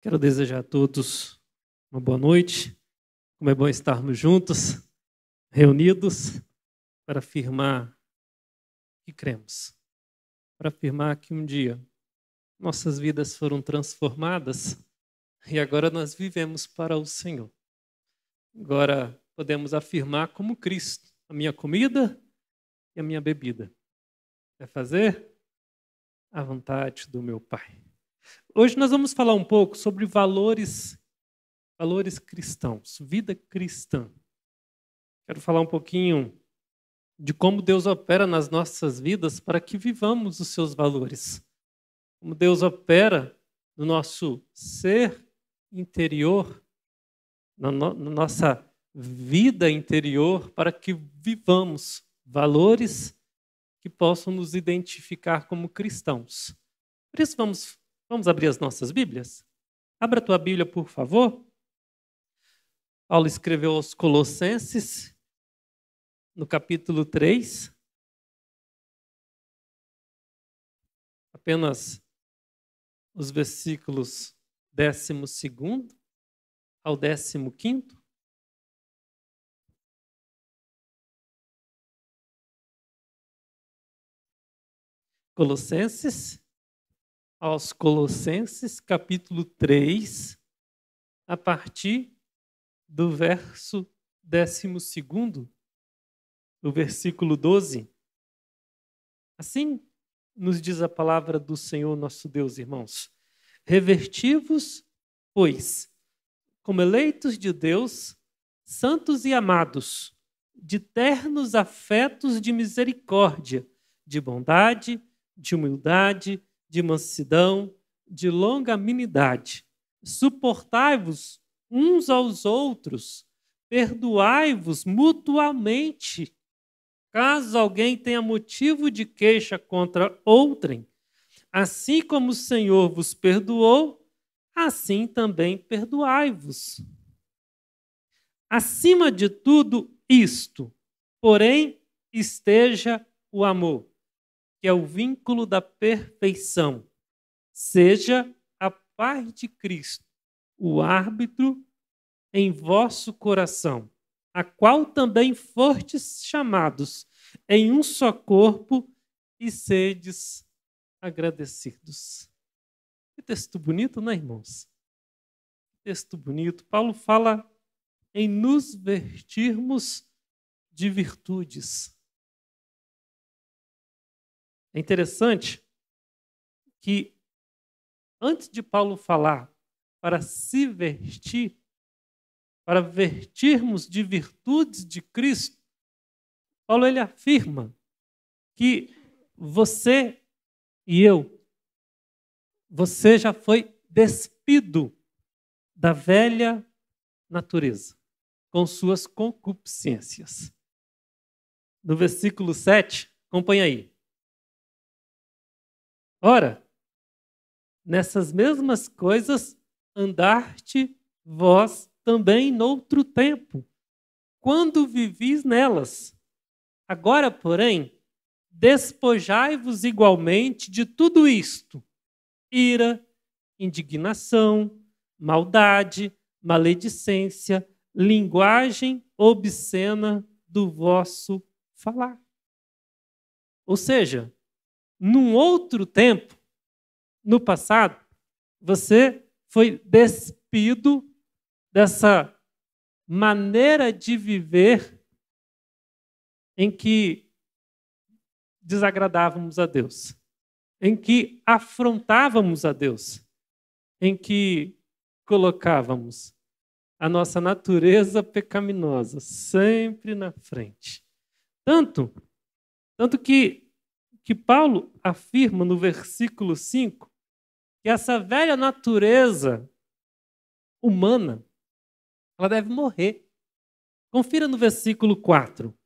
Quero desejar a todos uma boa noite. Como é bom estarmos juntos, reunidos, para afirmar que cremos. Para afirmar que um dia nossas vidas foram transformadas e agora nós vivemos para o Senhor. Agora podemos afirmar como Cristo: a minha comida e a minha bebida é fazer a vontade do meu Pai. Hoje nós vamos falar um pouco sobre valores cristãos, vida cristã. Quero falar um pouquinho de como Deus opera nas nossas vidas para que vivamos os seus valores. Como Deus opera no nosso ser interior, na nossa vida interior, para que vivamos valores que possam nos identificar como cristãos. Por isso, vamos abrir as nossas Bíblias? Abra a tua Bíblia, por favor. Paulo escreveu aos Colossenses, no capítulo 3. Apenas os versículos 12º ao 15º. Aos Colossenses, capítulo 3, a partir do verso 12º, do versículo 12. Assim nos diz a palavra do Senhor nosso Deus, irmãos. Reverti-vos, pois, como eleitos de Deus, santos e amados, de ternos afetos de misericórdia, de bondade, de humildade, de mansidão, de longanimidade. Suportai-vos uns aos outros, perdoai-vos mutuamente, caso alguém tenha motivo de queixa contra outrem. Assim como o Senhor vos perdoou, assim também perdoai-vos. Acima de tudo isto, porém, esteja o amor, que é o vínculo da perfeição. Seja a paz de Cristo o árbitro em vosso coração, a qual também fostes chamados em um só corpo, e sedes agradecidos. Que texto bonito, não é, irmãos? Que texto bonito. Paulo fala em nos vestirmos de virtudes. É interessante que, antes de Paulo falar para se vestir, para vestirmos de virtudes de Cristo, Paulo ele afirma que você e eu, você já foi despido da velha natureza, com suas concupiscências. No versículo 7, acompanha aí. Ora, nessas mesmas coisas andaste vós também noutro tempo, quando vivis nelas. Agora, porém, despojai-vos igualmente de tudo isto: ira, indignação, maldade, maledicência, linguagem obscena do vosso falar. Ou seja, num outro tempo, no passado, você foi despido dessa maneira de viver em que desagradávamos a Deus, em que afrontávamos a Deus, em que colocávamos a nossa natureza pecaminosa sempre na frente. Tanto que Paulo afirma no versículo 5 que essa velha natureza humana, ela deve morrer. Confira no versículo 4.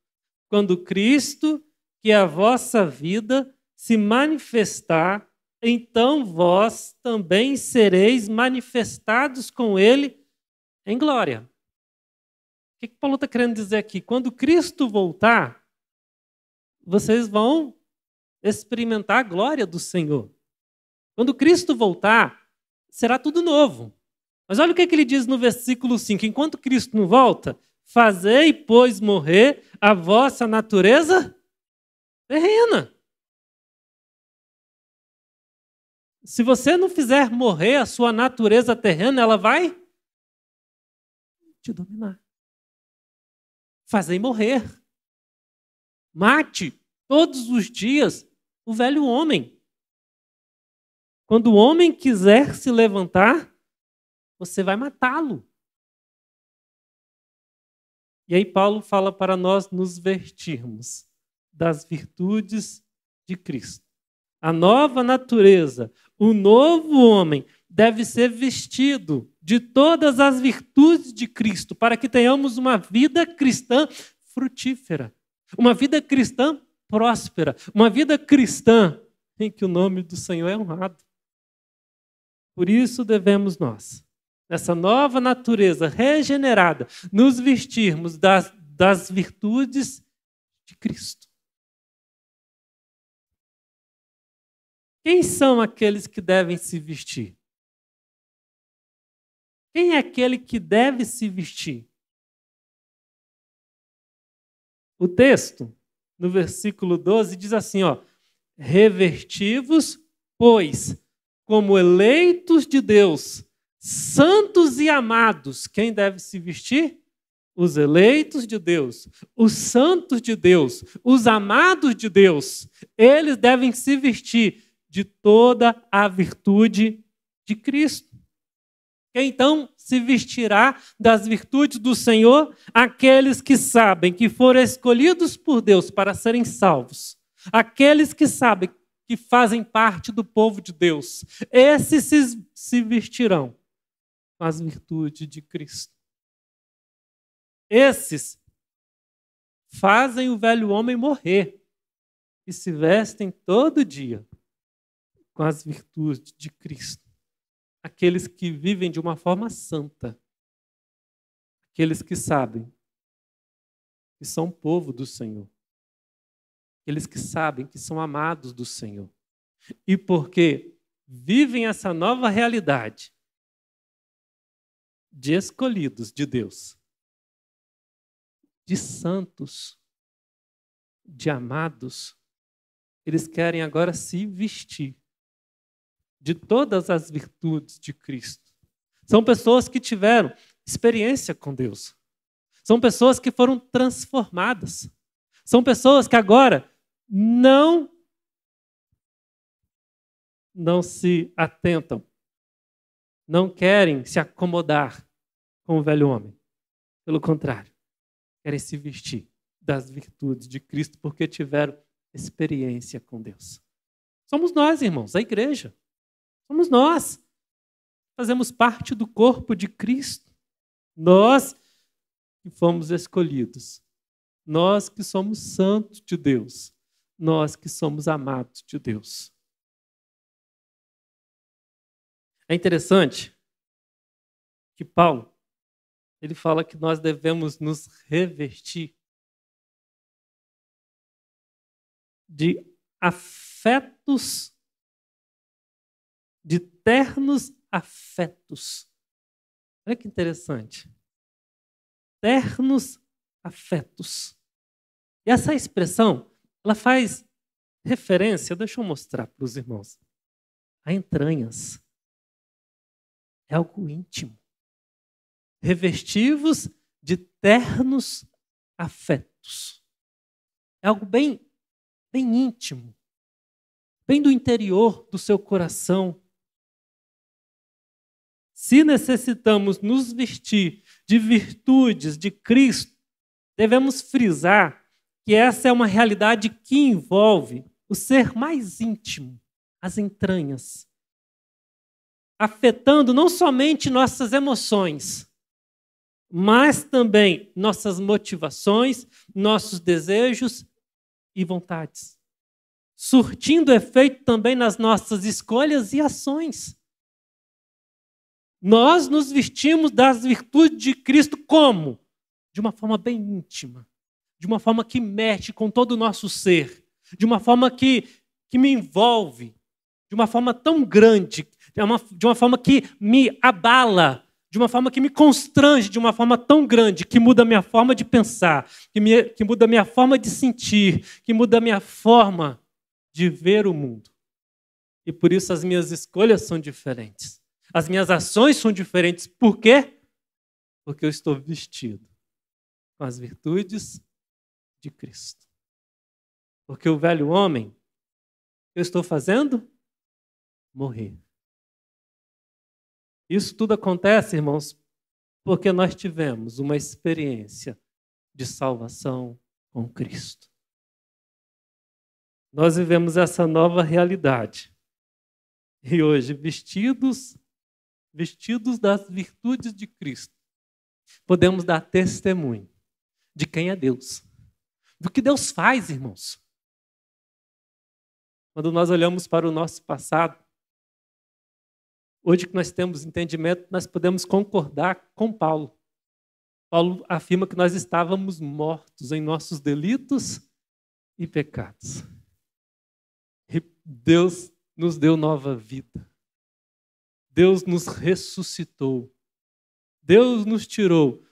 Quando Cristo, que é a vossa vida, se manifestar, então vós também sereis manifestados com Ele em glória. O que Paulo está querendo dizer aqui? Quando Cristo voltar, vocês vão experimentar a glória do Senhor. Quando Cristo voltar, será tudo novo. Mas olha o que ele diz no versículo 5. Enquanto Cristo não volta, fazei, pois, morrer a vossa natureza terrena. Se você não fizer morrer a sua natureza terrena, ela vai te dominar. Fazei morrer. Mate todos os dias o velho homem. Quando o homem quiser se levantar, você vai matá-lo. E aí Paulo fala para nós nos vestirmos das virtudes de Cristo. A nova natureza, o novo homem, deve ser vestido de todas as virtudes de Cristo, para que tenhamos uma vida cristã frutífera, uma vida cristã próspera, uma vida cristã em que o nome do Senhor é honrado. Por isso devemos nós, nessa nova natureza regenerada, nos vestirmos das virtudes de Cristo. Quem são aqueles que devem se vestir? Quem é aquele que deve se vestir? O texto, no versículo 12, diz assim, revestivos, pois, como eleitos de Deus, santos e amados. Quem deve se vestir? Os eleitos de Deus, os santos de Deus, os amados de Deus. Eles devem se vestir de toda a virtude de Cristo. Quem então se vestirá das virtudes do Senhor? Aqueles que sabem que foram escolhidos por Deus para serem salvos. Aqueles que sabem que fazem parte do povo de Deus. Esses se vestirão com as virtudes de Cristo. Esses fazem o velho homem morrer e se vestem todo dia com as virtudes de Cristo. Aqueles que vivem de uma forma santa. Aqueles que sabem que são povo do Senhor. Aqueles que sabem que são amados do Senhor. E porque vivem essa nova realidade de escolhidos de Deus, de santos, de amados, eles querem agora se vestir de todas as virtudes de Cristo. São pessoas que tiveram experiência com Deus. São pessoas que foram transformadas. São pessoas que agora não se atentam, não querem se acomodar com o velho homem. Pelo contrário, querem se vestir das virtudes de Cristo porque tiveram experiência com Deus. Somos nós, irmãos, a igreja. Somos nós. Fazemos parte do corpo de Cristo. Nós que fomos escolhidos. Nós que somos santos de Deus. Nós que somos amados de Deus. É interessante que Paulo, ele fala que nós devemos nos revestir de afetos, de ternos afetos. Olha que interessante. Ternos afetos. E essa expressão, ela faz referência, deixa eu mostrar para os irmãos, a entranhas. É algo íntimo. Revestivos de ternos afetos. É algo bem íntimo, bem do interior do seu coração. Se necessitamos nos vestir de virtudes de Cristo, devemos frisar que essa é uma realidade que envolve o ser mais íntimo, as entranhas, afetando não somente nossas emoções, mas também nossas motivações, nossos desejos e vontades, surtindo efeito também nas nossas escolhas e ações. Nós nos vestimos das virtudes de Cristo como? De uma forma bem íntima, de uma forma que mexe com todo o nosso ser, de uma forma que me envolve, de uma forma tão grande, de uma forma que me abala, de uma forma que me constrange, de uma forma tão grande, que muda a minha forma de pensar, que muda a minha forma de sentir, que muda a minha forma de ver o mundo. E por isso as minhas escolhas são diferentes. As minhas ações são diferentes. Por quê? Porque eu estou vestido com as virtudes de Cristo. Porque o velho homem, eu estou fazendo morrer. Isso tudo acontece, irmãos, porque nós tivemos uma experiência de salvação com Cristo. Nós vivemos essa nova realidade. E hoje, vestidos das virtudes de Cristo, podemos dar testemunho de quem é Deus, do que Deus faz, irmãos. Quando nós olhamos para o nosso passado, hoje que nós temos entendimento, nós podemos concordar com Paulo. Paulo afirma que nós estávamos mortos em nossos delitos e pecados. E Deus nos deu nova vida. Deus nos ressuscitou. Deus nos tirou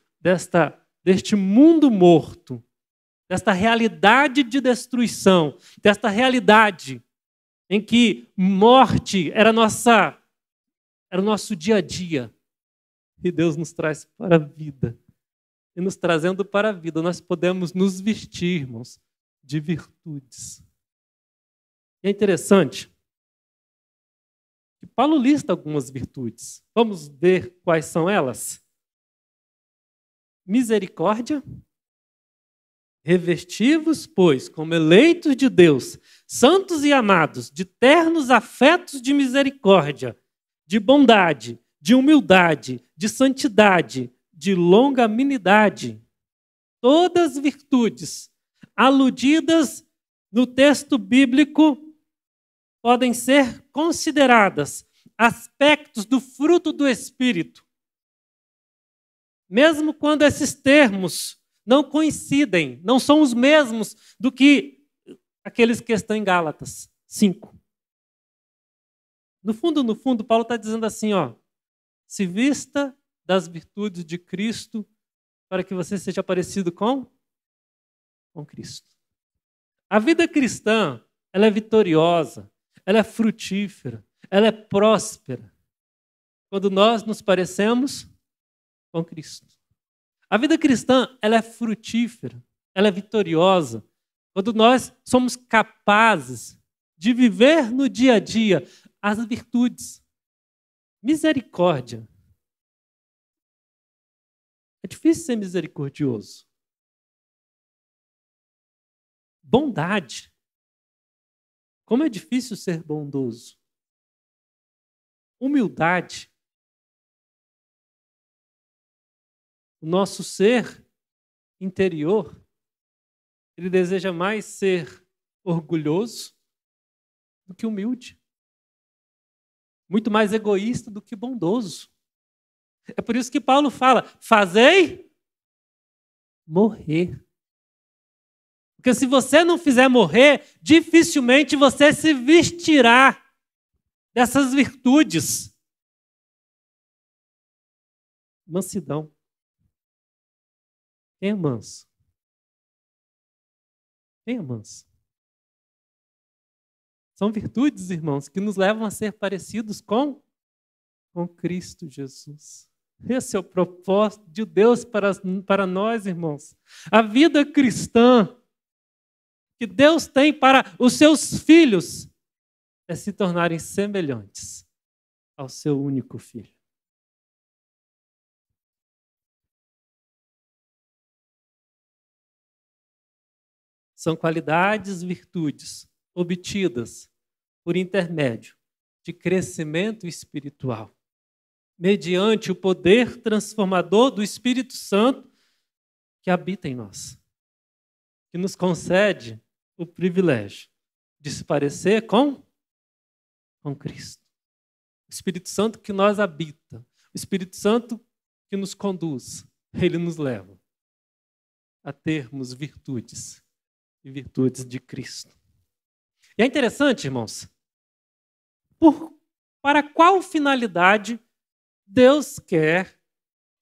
deste mundo morto, desta realidade de destruição, desta realidade em que morte era o nosso dia a dia. E Deus nos traz para a vida. E nos trazendo para a vida, nós podemos nos vestir, irmãos, de virtudes. E é interessante que Paulo lista algumas virtudes. Vamos ver quais são elas? Misericórdia. Revesti-vos, pois, como eleitos de Deus, santos e amados, de ternos afetos de misericórdia, de bondade, de humildade, de santidade, de longanimidade. Todas virtudes aludidas no texto bíblico podem ser consideradas aspectos do fruto do Espírito. Mesmo quando esses termos não coincidem, não são os mesmos do que aqueles que estão em Gálatas 5. No fundo, Paulo está dizendo assim, se vista das virtudes de Cristo para que você seja parecido com Cristo. A vida cristã, ela é vitoriosa, ela é frutífera, ela é próspera quando nós nos parecemos com Cristo. A vida cristã, ela é frutífera, ela é vitoriosa quando nós somos capazes de viver no dia a dia as virtudes. Misericórdia. É difícil ser misericordioso. Bondade. Como é difícil ser bondoso. Humildade. O nosso ser interior, ele deseja mais ser orgulhoso do que humilde. Muito mais egoísta do que bondoso. É por isso que Paulo fala, fazei morrer. Porque se você não fizer morrer, dificilmente você se vestirá dessas virtudes. Mansidão. Quem é manso? Quem é manso? São virtudes, irmãos, que nos levam a ser parecidos com Cristo Jesus. Esse é o propósito de Deus para nós, irmãos. A vida cristã que Deus tem para os seus filhos é se tornarem semelhantes ao seu único filho. São qualidades, virtudes obtidas por intermédio de crescimento espiritual, mediante o poder transformador do Espírito Santo que habita em nós, que nos concede o privilégio de se parecer com Cristo. O Espírito Santo que nós habita, o Espírito Santo que nos conduz, ele nos leva a termos virtudes e virtudes de Cristo. E é interessante, irmãos, para qual finalidade Deus quer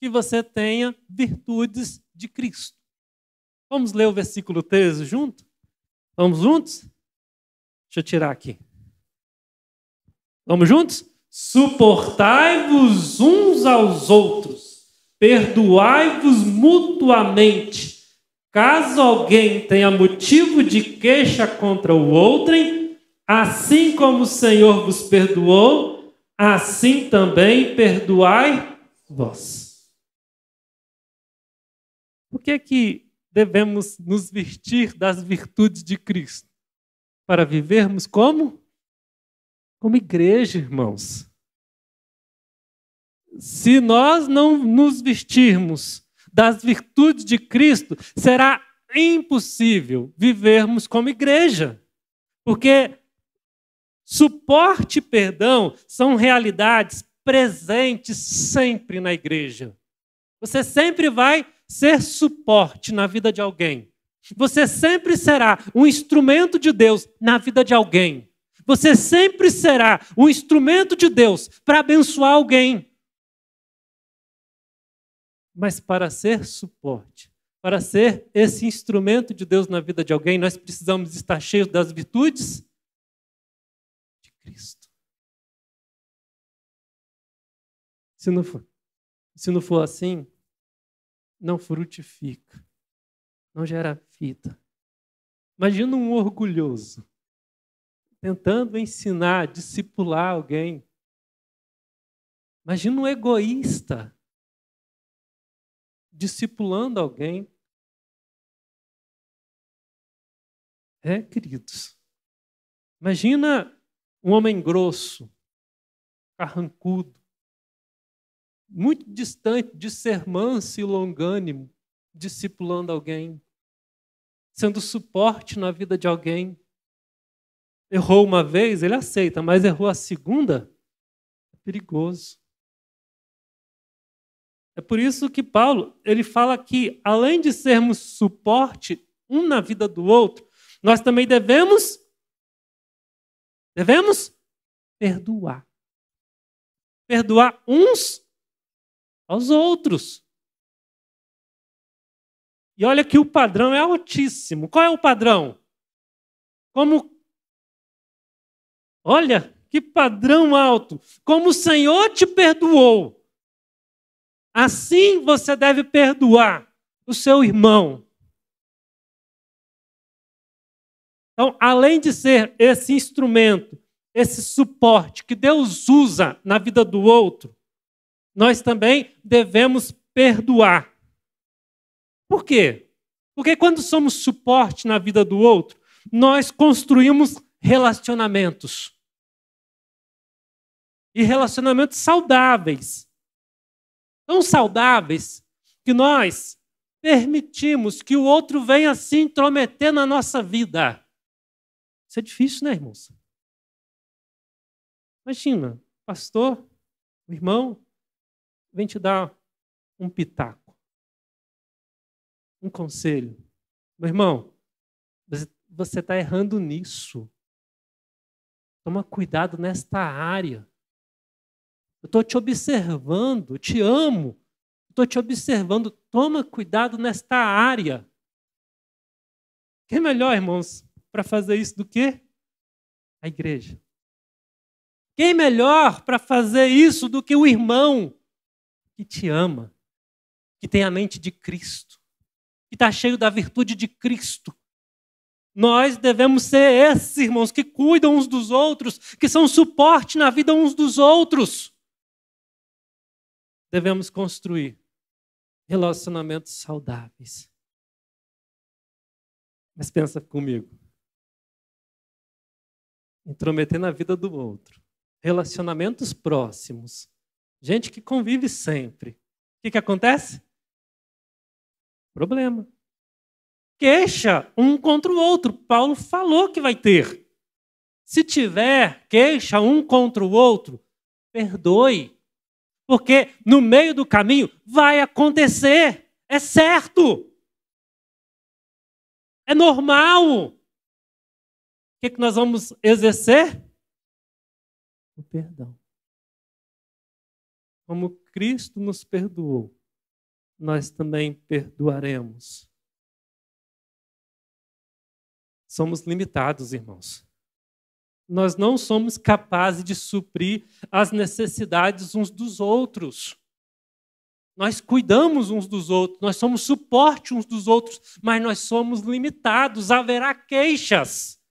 que você tenha virtudes de Cristo. Vamos ler o versículo 13 junto? Vamos juntos? Deixa eu tirar aqui. Vamos juntos? Suportai-vos uns aos outros, perdoai-vos mutuamente. Caso alguém tenha motivo de queixa contra o outrem, assim como o Senhor vos perdoou, assim também perdoai vós. Por que que devemos nos vestir das virtudes de Cristo? Para vivermos como? Como igreja, irmãos. Se nós não nos vestirmos das virtudes de Cristo, será impossível vivermos como igreja. Porque suporte e perdão são realidades presentes sempre na igreja. Você sempre vai ser suporte na vida de alguém. Você sempre será um instrumento de Deus na vida de alguém. Você sempre será um instrumento de Deus para abençoar alguém. Mas para ser suporte, para ser esse instrumento de Deus na vida de alguém, nós precisamos estar cheios das virtudes de Cristo. Se não for assim, não frutifica, não gera vida. Imagina um orgulhoso tentando ensinar, discipular alguém. Imagina um egoísta discipulando alguém. Queridos. Imagina um homem grosso, carrancudo, muito distante de ser manso e longânimo, discipulando alguém, sendo suporte na vida de alguém. Errou uma vez, ele aceita, mas errou a segunda, é perigoso. É por isso que Paulo, ele fala que, além de sermos suporte um na vida do outro, nós também devemos perdoar. Perdoar uns aos outros. E olha que o padrão é altíssimo. Qual é o padrão? Olha que padrão alto. Como o Senhor te perdoou, assim você deve perdoar o seu irmão. Então, além de ser esse instrumento, esse suporte que Deus usa na vida do outro, nós também devemos perdoar. Por quê? Porque quando somos suporte na vida do outro, nós construímos relacionamentos. E relacionamentos saudáveis. Tão saudáveis que nós permitimos que o outro venha se intrometer na nossa vida. Isso é difícil, né, irmãos? Imagina, pastor, o irmão, vem te dar um pitaco, um conselho. Meu irmão, você está errando nisso. Toma cuidado nesta área. Eu estou te observando, eu te amo. Estou te observando, toma cuidado nesta área. Quem é melhor, irmãos, para fazer isso do que a igreja? Quem é melhor para fazer isso do que o irmão que te ama, que tem a mente de Cristo, que está cheio da virtude de Cristo? Nós devemos ser esses irmãos que cuidam uns dos outros, que são suporte na vida uns dos outros. Devemos construir relacionamentos saudáveis. Mas pensa comigo. Intrometer na vida do outro. Relacionamentos próximos. Gente que convive sempre. O que acontece? Problema. Queixa um contra o outro. Paulo falou que vai ter. Se tiver queixa um contra o outro, perdoe. Porque no meio do caminho vai acontecer. É certo. É normal. O que nós vamos exercer? O perdão. Como Cristo nos perdoou, nós também perdoaremos. Somos limitados, irmãos. Nós não somos capazes de suprir as necessidades uns dos outros. Nós cuidamos uns dos outros, nós somos suporte uns dos outros, mas nós somos limitados, haverá queixas.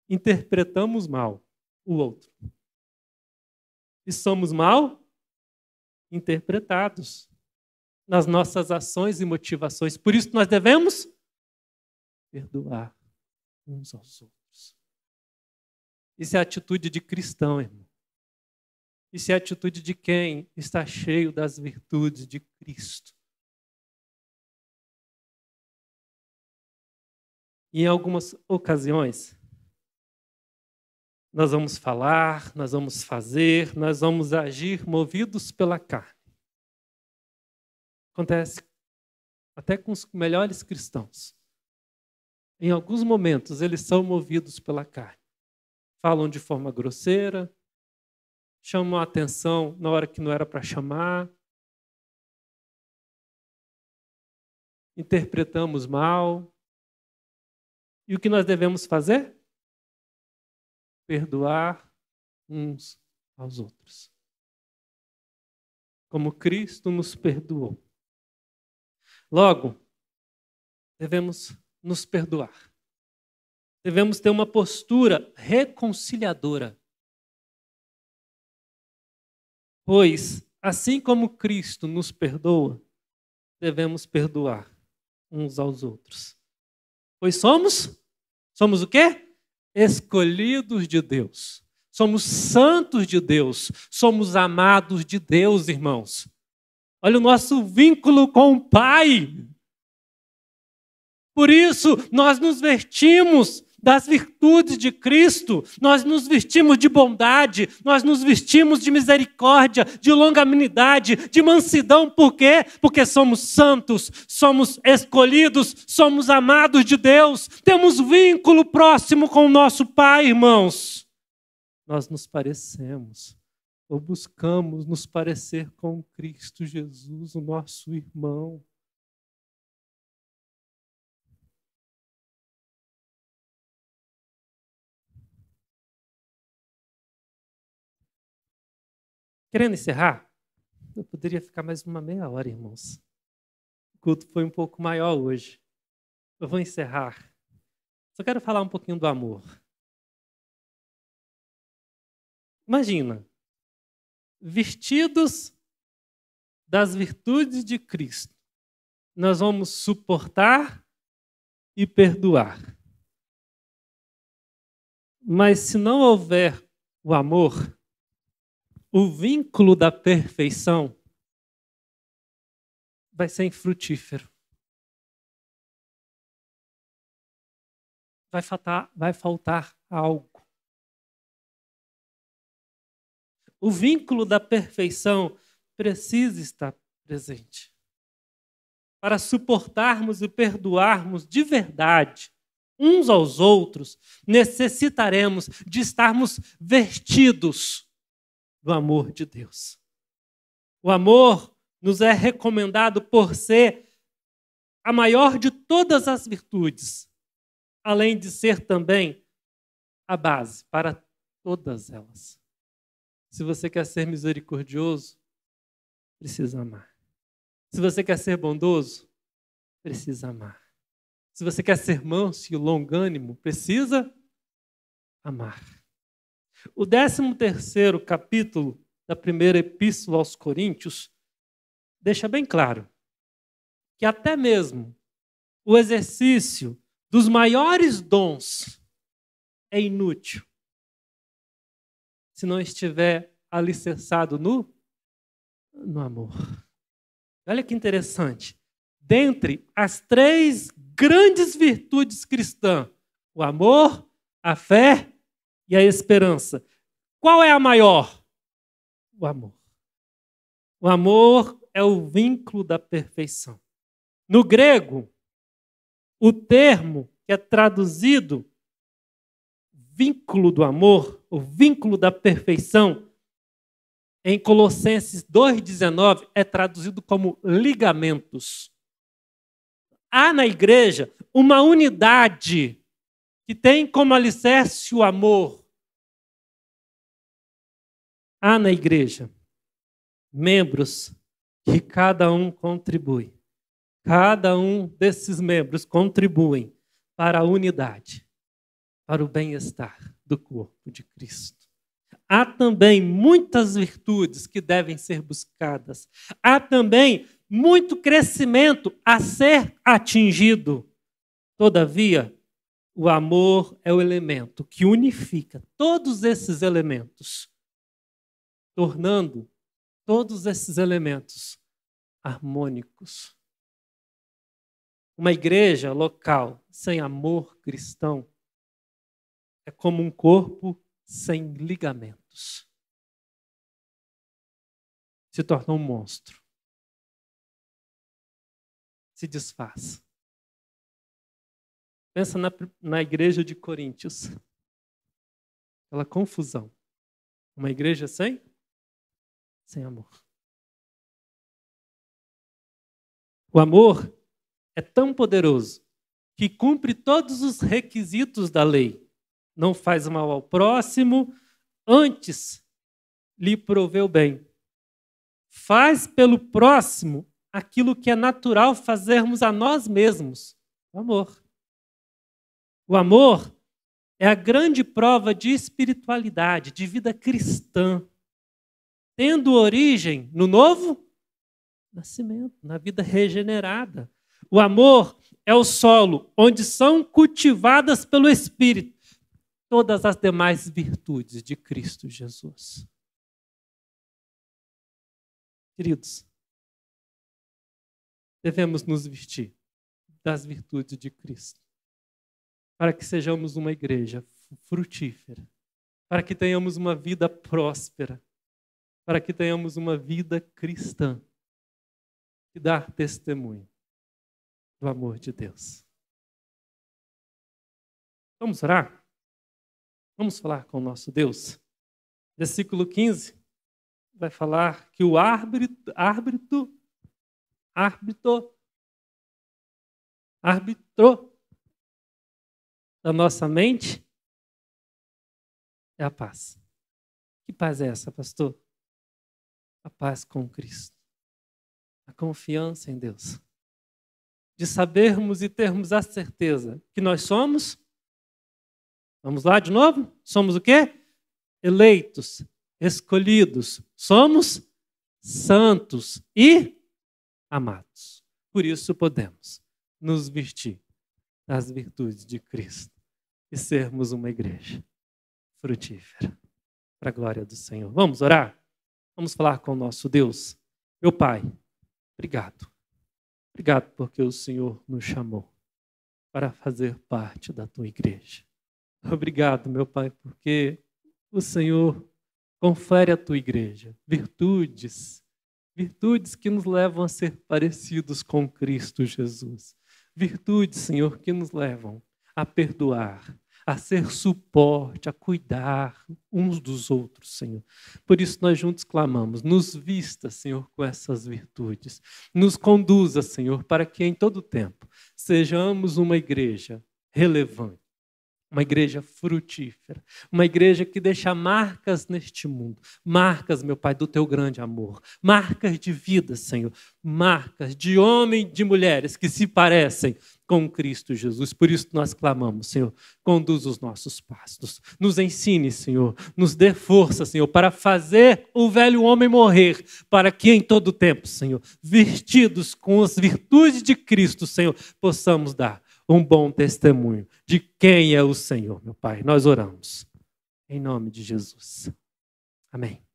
Interpretamos mal o outro. E somos mal interpretados nas nossas ações e motivações. Por isso nós devemos perdoar uns aos outros. Isso é a atitude de cristão, irmão. Isso é a atitude de quem está cheio das virtudes de Cristo. E em algumas ocasiões, nós vamos falar, nós vamos fazer, nós vamos agir movidos pela carne. Acontece até com os melhores cristãos. Em alguns momentos, eles são movidos pela carne. Falam de forma grosseira, chamam a atenção na hora que não era para chamar, interpretamos mal. E o que nós devemos fazer? Perdoar uns aos outros. Como Cristo nos perdoou. Logo, devemos nos perdoar. Devemos ter uma postura reconciliadora. Pois, assim como Cristo nos perdoa, devemos perdoar uns aos outros. Pois somos o quê? Escolhidos de Deus. Somos santos de Deus. Somos amados de Deus, irmãos. Olha o nosso vínculo com o Pai. Por isso, nós nos vestimos das virtudes de Cristo, nós nos vestimos de bondade, nós nos vestimos de misericórdia, de longanimidade, de mansidão. Por quê? Porque somos santos, somos escolhidos, somos amados de Deus, temos vínculo próximo com o nosso Pai, irmãos. Nós nos parecemos, ou buscamos nos parecer com Cristo Jesus, o nosso irmão. Querendo encerrar? Eu poderia ficar mais uma meia hora, irmãos. O culto foi um pouco maior hoje. Eu vou encerrar. Só quero falar um pouquinho do amor. Imagina, vestidos das virtudes de Cristo, nós vamos suportar e perdoar. Mas se não houver o amor, o vínculo da perfeição vai ser infrutífero. Vai faltar algo. O vínculo da perfeição precisa estar presente. Para suportarmos e perdoarmos de verdade uns aos outros, necessitaremos de estarmos vestidos do amor de Deus. O amor nos é recomendado por ser a maior de todas as virtudes, além de ser também a base para todas elas. Se você quer ser misericordioso, precisa amar. Se você quer ser bondoso, precisa amar. Se você quer ser manso e longânimo, precisa amar. O 13º capítulo da primeira epístola aos Coríntios deixa bem claro que até mesmo o exercício dos maiores dons é inútil se não estiver alicerçado no amor. Olha que interessante. Dentre as 3 grandes virtudes cristãs, o amor, a fé e a esperança, qual é a maior? O amor. O amor é o vínculo da perfeição. No grego, o termo que é traduzido vínculo do amor, o vínculo da perfeição, em Colossenses 2,19, é traduzido como ligamentos. Há na igreja uma unidade que tem como alicerce o amor. Há na igreja membros que cada um contribui. Cada um desses membros contribuem para a unidade, para o bem-estar do corpo de Cristo. Há também muitas virtudes que devem ser buscadas. Há também muito crescimento a ser atingido. Todavia, o amor é o elemento que unifica todos esses elementos, tornando todos esses elementos harmônicos. Uma igreja local sem amor cristão é como um corpo sem ligamentos. Se torna um monstro. Se desfaz. Pensa na igreja de Coríntios. Aquela confusão. Uma igreja sem amor. O amor é tão poderoso que cumpre todos os requisitos da lei. Não faz mal ao próximo, antes lhe provê o bem. Faz pelo próximo aquilo que é natural fazermos a nós mesmos. O amor. O amor é a grande prova de espiritualidade, de vida cristã, tendo origem no novo nascimento, na vida regenerada. O amor é o solo onde são cultivadas pelo Espírito todas as demais virtudes de Cristo Jesus. Queridos, devemos nos vestir das virtudes de Cristo, para que sejamos uma igreja frutífera, para que tenhamos uma vida próspera, para que tenhamos uma vida cristã, e dar testemunho do amor de Deus. Vamos orar? Vamos falar com o nosso Deus? Versículo 15 vai falar que o árbitro da nossa mente é a paz. Que paz é essa, pastor? A paz com Cristo. A confiança em Deus. De sabermos e termos a certeza que nós somos, vamos lá de novo? Somos o quê? Eleitos, escolhidos. Somos santos e amados. Por isso podemos nos vestir das virtudes de Cristo e sermos uma igreja frutífera, para a glória do Senhor. Vamos orar? Vamos falar com o nosso Deus. Meu Pai, obrigado. Obrigado porque o Senhor nos chamou para fazer parte da tua igreja. Obrigado, meu Pai, porque o Senhor confere à tua igreja virtudes que nos levam a ser parecidos com Cristo Jesus. Virtudes, Senhor, que nos levam a perdoar, a ser suporte, a cuidar uns dos outros, Senhor. Por isso nós juntos clamamos, nos vista, Senhor, com essas virtudes. Nos conduza, Senhor, para que em todo tempo sejamos uma igreja relevante, uma igreja frutífera, uma igreja que deixa marcas neste mundo, marcas, meu Pai, do teu grande amor, marcas de vida, Senhor, marcas de homens e de mulheres que se parecem com Cristo Jesus. Por isso nós clamamos, Senhor, conduz os nossos passos, nos ensine, Senhor, nos dê força, Senhor, para fazer o velho homem morrer, para que em todo tempo, Senhor, vestidos com as virtudes de Cristo, Senhor, possamos dar um bom testemunho de quem é o Senhor, meu Pai. Nós oramos em nome de Jesus. Amém.